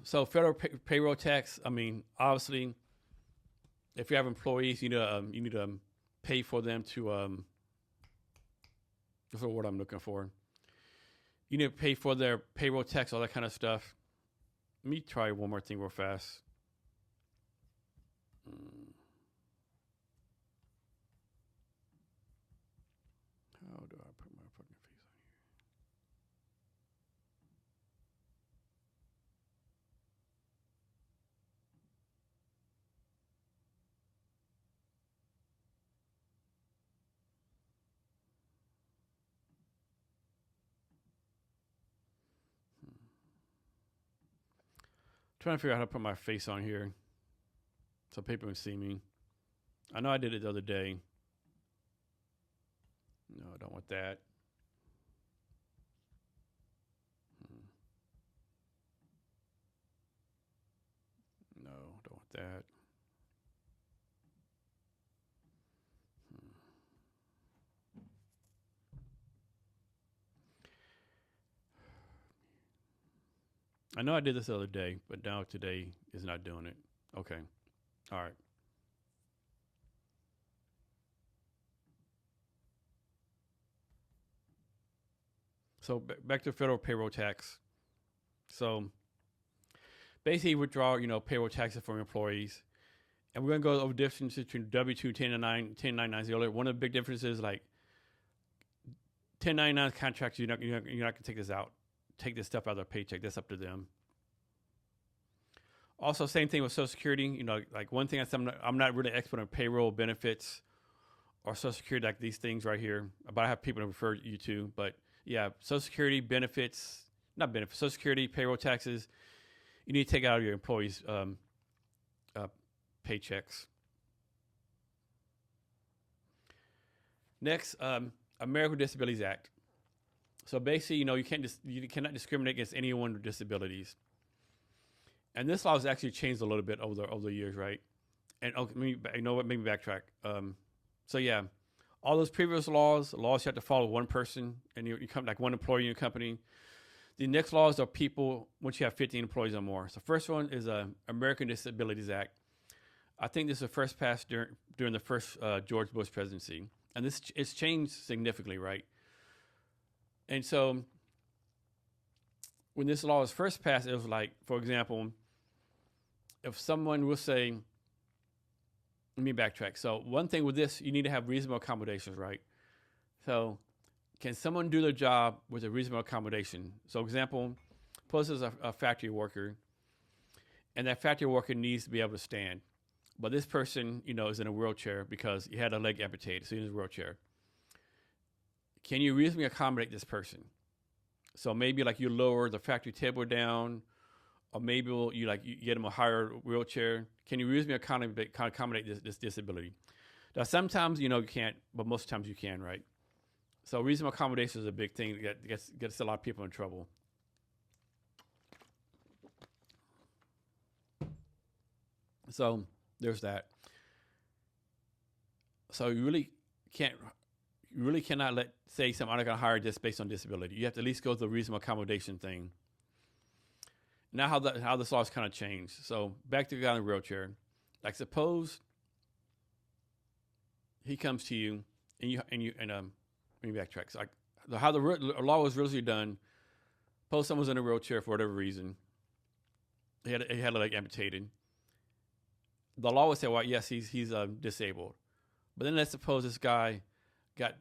So federal payroll tax. I mean, obviously, if you have employees, you need to pay for them to. That's the word I'm looking for. You need to pay for their payroll tax, all that kind of stuff. Let me try one more thing real fast. How do I put my fucking face on here? Trying to figure out how to put my face on here so people can see me. I know I did it the other day. No, I don't want that. No, don't want that. I know I did this the other day, but now today is not doing it. Okay. All right. So back to federal payroll tax. So basically withdraw, payroll taxes from employees. And we're going to go over differences between W-2, 1099s. One of the big differences is 1099 contracts, you're not going to take this out. Take this stuff out of their paycheck. That's up to them. Also, same thing with Social Security. One thing I'm not really expert on payroll benefits or Social Security, like these things right here. But I have people to refer you to. But yeah, Social Security benefits, not benefits, Social Security, payroll taxes, you need to take out of your employees' paychecks. Next, American Disabilities Act. So basically, you cannot discriminate against anyone with disabilities. And this law has actually changed a little bit over the years, right? And maybe backtrack. So yeah, all those previous laws you have to follow one person, and you come like one employee in your company. The next laws are people once you have 15 employees or more. So first one is American Disabilities Act. I think this was first passed during the first George Bush presidency, and it's changed significantly, right? And so when this law was first passed, it was like, for example, if someone will say, let me backtrack. So one thing with this, you need to have reasonable accommodations, right? So can someone do their job with a reasonable accommodation? So example, suppose there's a factory worker, and that factory worker needs to be able to stand. But this person, is in a wheelchair because he had a leg amputated, so he's in a wheelchair. Can you reasonably accommodate this person? So maybe you lower the factory table down, or maybe you get them a higher wheelchair. Can you reasonably accommodate this disability? Now, sometimes you can't, but most times you can, right? So reasonable accommodation is a big thing that gets a lot of people in trouble. So there's that. So you really cannot say something, I'm not going to hire just based on disability. You have to at least go through the reasonable accommodation thing. Now how this law has kind of changed. So back to the guy in the wheelchair. Like suppose he comes to you and let me backtrack. So how the law was originally done, suppose someone's in a wheelchair for whatever reason. He had a leg amputated. The law would say, well, yes, he's disabled. But then let's suppose this guy got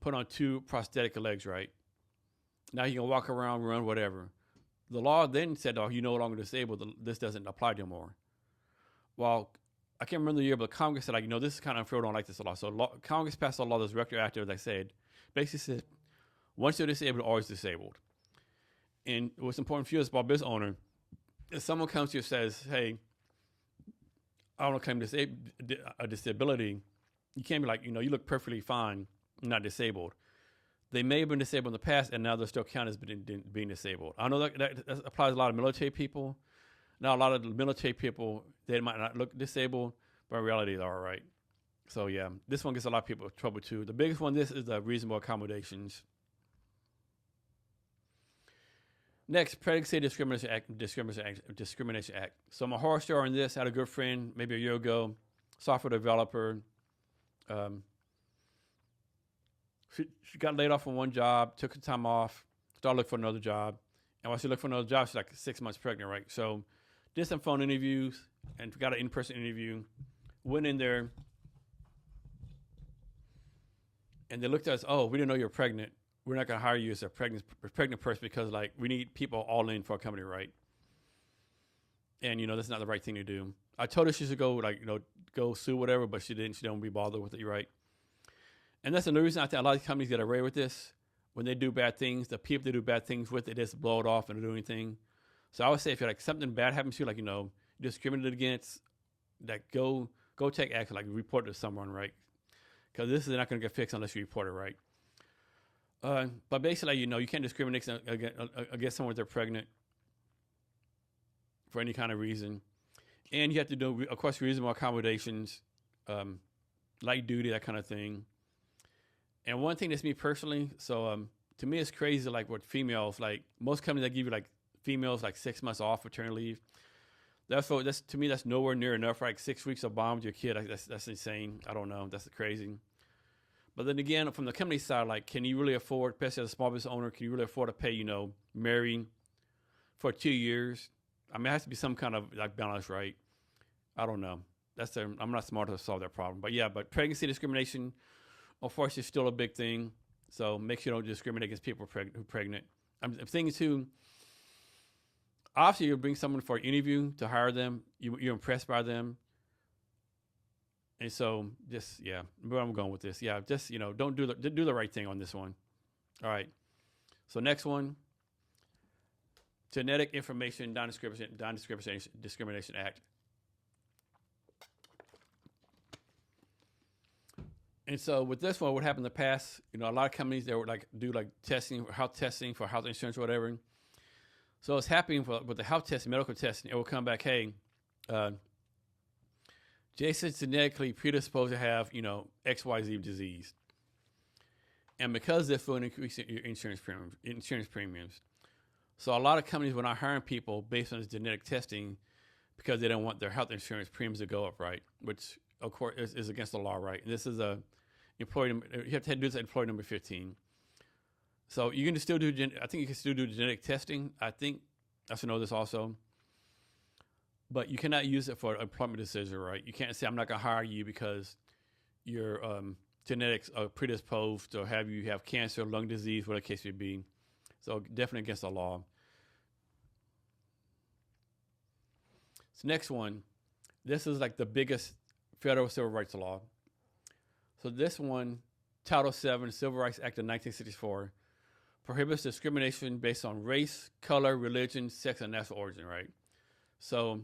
put on 2 prosthetic legs, right? Now he can walk around, run, whatever. The law then said, oh, you're no longer disabled. This doesn't apply to him more. Well, I can't remember the year, but Congress said, this is kind of unfair. I don't like this law. So Congress passed a law that's retroactive, as I said. Basically said, once you're disabled, always disabled. And what's important for you as a small business owner, if someone comes to you and says, hey, I want to claim a disability, you can't be like, you look perfectly fine, not disabled. They may have been disabled in the past, and now they're still counted as being disabled. I know that applies to a lot of military people. Now, a lot of the military people, they might not look disabled, but in reality, they're all right. So, yeah, this one gets a lot of people in trouble, too. The biggest one, this is the reasonable accommodations. Next, Pregnancy Discrimination Act. So I'm a horror story on this. I had a good friend, maybe a year ago, software developer. She got laid off from one job, took her time off, started looking for another job. And while she looked for another job, she's like 6 months pregnant, right? So did some phone interviews and got an in-person interview. Went in there, and they looked at us, oh, we didn't know you were pregnant. We're not going to hire you as a pregnant person because, we need people all in for a company, right? And, that's not the right thing to do. I told her she should go, go sue whatever, but she didn't. She don't be bothered with it, right? And that's another reason I think a lot of companies get away with this. When they do bad things, the people they do bad things with, they just blow it off and don't do anything. So I would say if you're something bad happens to you, discriminated against, go take action, report it to someone, right? Because this is not going to get fixed unless you report it, right? But basically, you can't discriminate against someone if they're pregnant for any kind of reason. And you have to do, of course, reasonable accommodations, light duty, that kind of thing. And one thing that's me personally, so to me it's crazy, with females, most companies that give you females 6 months off maternity leave. That's to me that's nowhere near enough. 6 weeks of bond with your kid, that's insane. I don't know, that's crazy. But then again, from the company side, can you really afford, especially as a small business owner, can you really afford to pay, Mary for 2 years? I mean, it has to be some kind of balance, right? I don't know. I'm not smart to solve that problem. But yeah, pregnancy discrimination, unfortunately, is still a big thing. So make sure you don't discriminate against people who are pregnant. I'm thinking too, obviously you bring someone for an interview to hire them. You're impressed by them. And so where I'm going with this. Yeah, just, don't do the right thing on this one. All right. So next one, Genetic Information Non-Discrimination Act. And so with this one, what happened in the past, a lot of companies, they would do health testing for health insurance or whatever. So it's happening with the health testing, medical testing. It will come back, hey, Jason's genetically predisposed to have, XYZ disease. And because this will increase your insurance premiums. So a lot of companies were not hiring people based on this genetic testing because they don't want their health insurance premiums to go up, right? Which, of course, is against the law, right? And this is you have to do this at employee number 15. So you can still do, I think you can still do genetic testing. I think I should know this also. But you cannot use it for employment decision, right? You can't say, I'm not going to hire you because your genetics are predisposed or you have cancer, lung disease, whatever the case may be. So definitely against the law. So next one, this is the biggest federal civil rights law. So this one, Title VII, Civil Rights Act of 1964, prohibits discrimination based on race, color, religion, sex, and national origin, right? So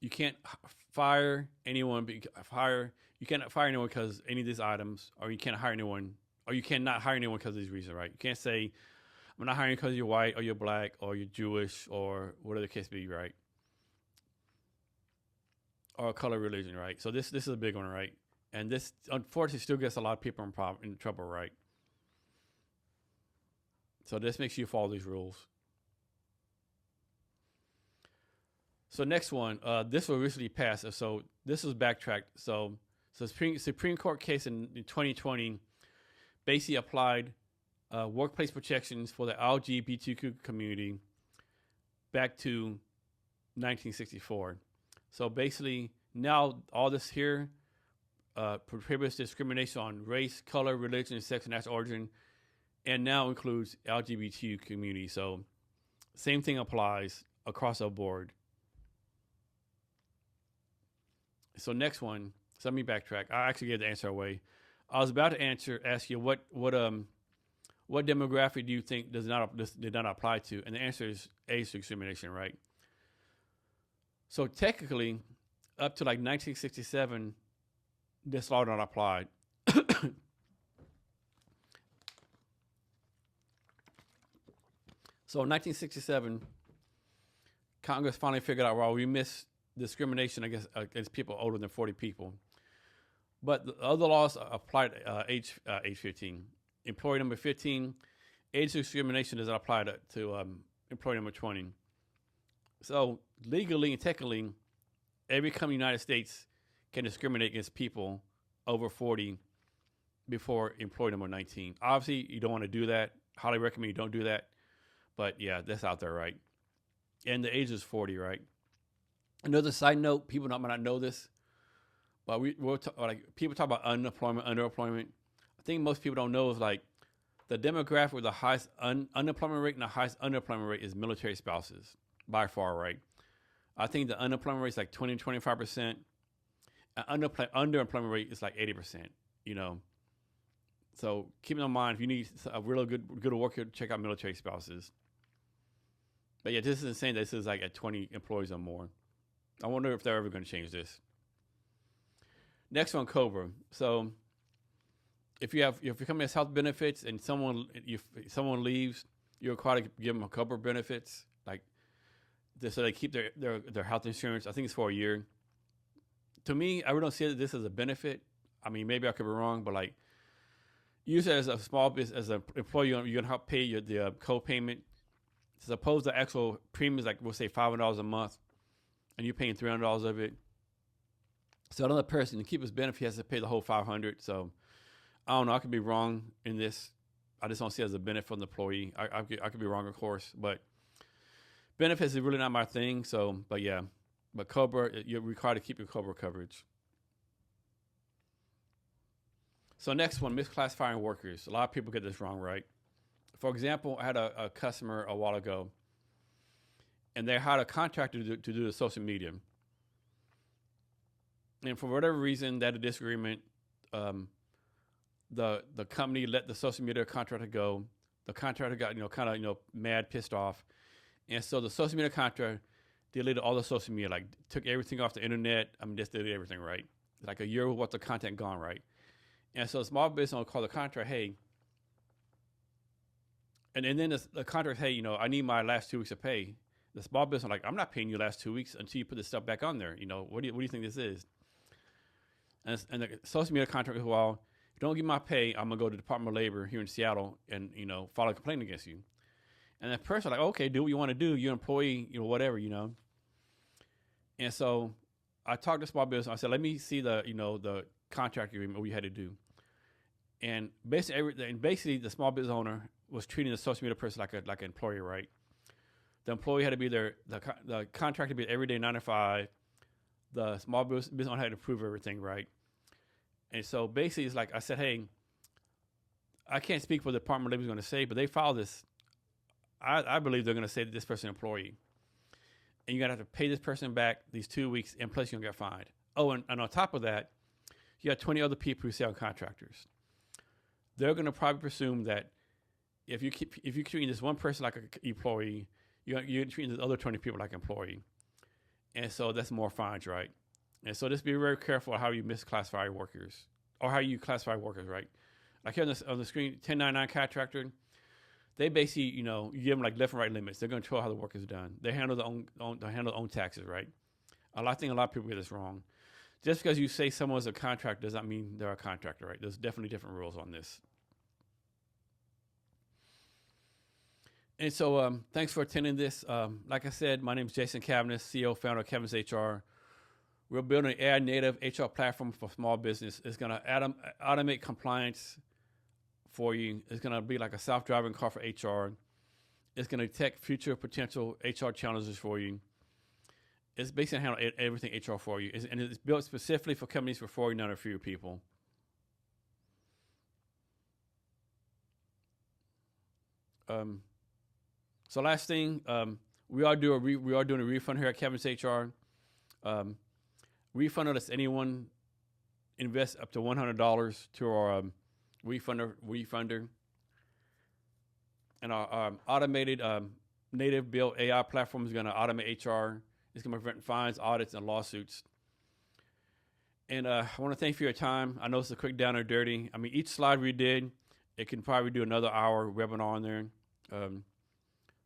you can't fire anyone. You cannot fire anyone because any of these items, or you can't hire anyone, or you cannot hire anyone because of these reasons, right? You can't say, I'm not hiring because you're white, or you're black, or you're Jewish, or whatever the case be, right? Or color, religion, right? So this is a big one, right? And this, unfortunately, still gets a lot of people in trouble, right? So this makes you follow these rules. So next one, this was recently passed. So this was backtracked. So Supreme Court case in 2020 basically applied workplace protections for the LGBTQ community back to 1964. So basically, now all this here prohibits discrimination on race, color, religion, sex, and national origin, and now includes LGBTQ community. So same thing applies across the board. So next one, so let me backtrack. I actually gave the answer away. I was about to ask you what demographic do you think did not apply to, and the answer is age discrimination, right? So technically, up to like 1967, this law not applied. So in 1967, Congress finally figured out, well, we missed discrimination against people older than 40 people. But the other laws applied age 15. Employee number 15, age discrimination does not apply to employee number 20. So legally and technically, every company in the United States can discriminate against people over 40 before employee number 19. Obviously, you don't want to do that. Highly recommend you don't do that. But yeah, that's out there, right? And the age is 40, right? Another side note, people might not know this, but people talk about unemployment, underemployment. I think most people don't know is like the demographic with the highest unemployment rate and the highest unemployment rate is military spouses by far, right? I think the unemployment rate is like 20 to 25%. Underemployment rate is like 80%, you know. So keep in mind, if you need a really good worker, check out military spouses. But yeah, this isn't saying this is like at 20 employees or more. I wonder if they're ever going to change this. Next one, COBRA. So if your company has health benefits and someone leaves, you're required to give them a COBRA benefits, like so they keep their health insurance. I think it's for a year. To me, I really don't see this as a benefit. I mean, maybe I could be wrong, but like usually as a small business, as an employee, you're going to help pay the co-payment. Suppose the actual premium is like, we'll say $500 a month, and you're paying $300 of it. So another person, to keep his benefit, has to pay the whole $500. So I don't know. I could be wrong in this. I just don't see it as a benefit for the employee. I could be wrong, of course, but benefits is really not my thing. So, but yeah, but COBRA, you're required to keep your COBRA coverage. So next one, misclassifying workers. A lot of people get this wrong, right? For example, I had a customer a while ago, and they hired a contractor to do the social media. And for whatever reason, they had a disagreement. The company let the social media contractor go. The contractor got kind of mad, pissed off, and so the social media contractor deleted all the social media, like took everything off the internet. I mean, just deleted everything, right? Like a year worth of content gone, right? And so the small business owner called the contractor, hey. And then the contractor, hey, I need my last 2 weeks of pay. The small business, like, I'm not paying you last 2 weeks until you put this stuff back on there. What do you think this is? And the social media contractor, well, if you don't give me my pay, I'm gonna go to the Department of Labor here in Seattle and file a complaint against you. And that person, like, okay, do what you want to do. You're an employee, whatever, And so I talked to small business. I said, let me see the contract agreement we had to do. And basically the small business owner was treating the social media person like an employee, right? The employee had to be there. The contract had to be every day 9 to 5. The small business owner had to prove everything, right? And so basically, it's like I said, hey, I can't speak for the Department of Labor is going to say, but they filed this. I believe they're going to say that this person is an employee, and you're going to have to pay this person back these 2 weeks, and plus you're going to get fined. Oh, and on top of that, you got 20 other people who sell contractors. They're going to probably presume that if you treat this one person like an employee, you're treating the other 20 people like an employee, and so that's more fines, right? And so just be very careful how you misclassify workers or how you classify workers, right? Like here on the screen, 1099 contractor, they basically, you give them like left and right limits. They're going to control how the work is done. They handle their own taxes, right? I think a lot of people get this wrong. Just because you say someone's a contractor does not mean they're a contractor, right? There's definitely different rules on this. And so thanks for attending this. Like I said, my name is Jason Cavness, CEO, founder of Cavness HR. We're building an AI-native HR platform for small business. It's going to automate compliance for you. It's going to be like a self-driving car for HR. It's going to detect future potential HR challenges for you. It's basically handle everything HR for you. And it's built specifically for companies with 40 or fewer people. So last thing, we are doing a refund here at Cavness HR. Refund lets anyone invest up to $100 to our refunder. And our automated native built AI platform is going to automate HR. It's going to prevent fines, audits, and lawsuits. And I want to thank you for your time. I know it's a quick down and dirty. I mean, each slide we did, it can probably do another hour webinar on there.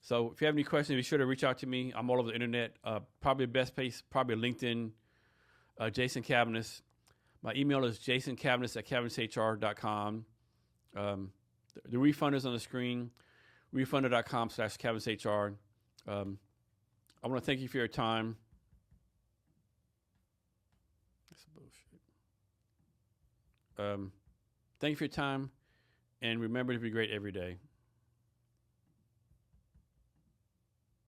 So if you have any questions, be sure to reach out to me. I'm all over the internet. Probably the best place, probably LinkedIn, Jason Cavness. My email is jasoncavness@cavnesshr.com. The refund is on the screen, refunder.com/cavnesshr. I want to thank you for your time. That's bullshit. Thank you for your time, and remember to be great every day.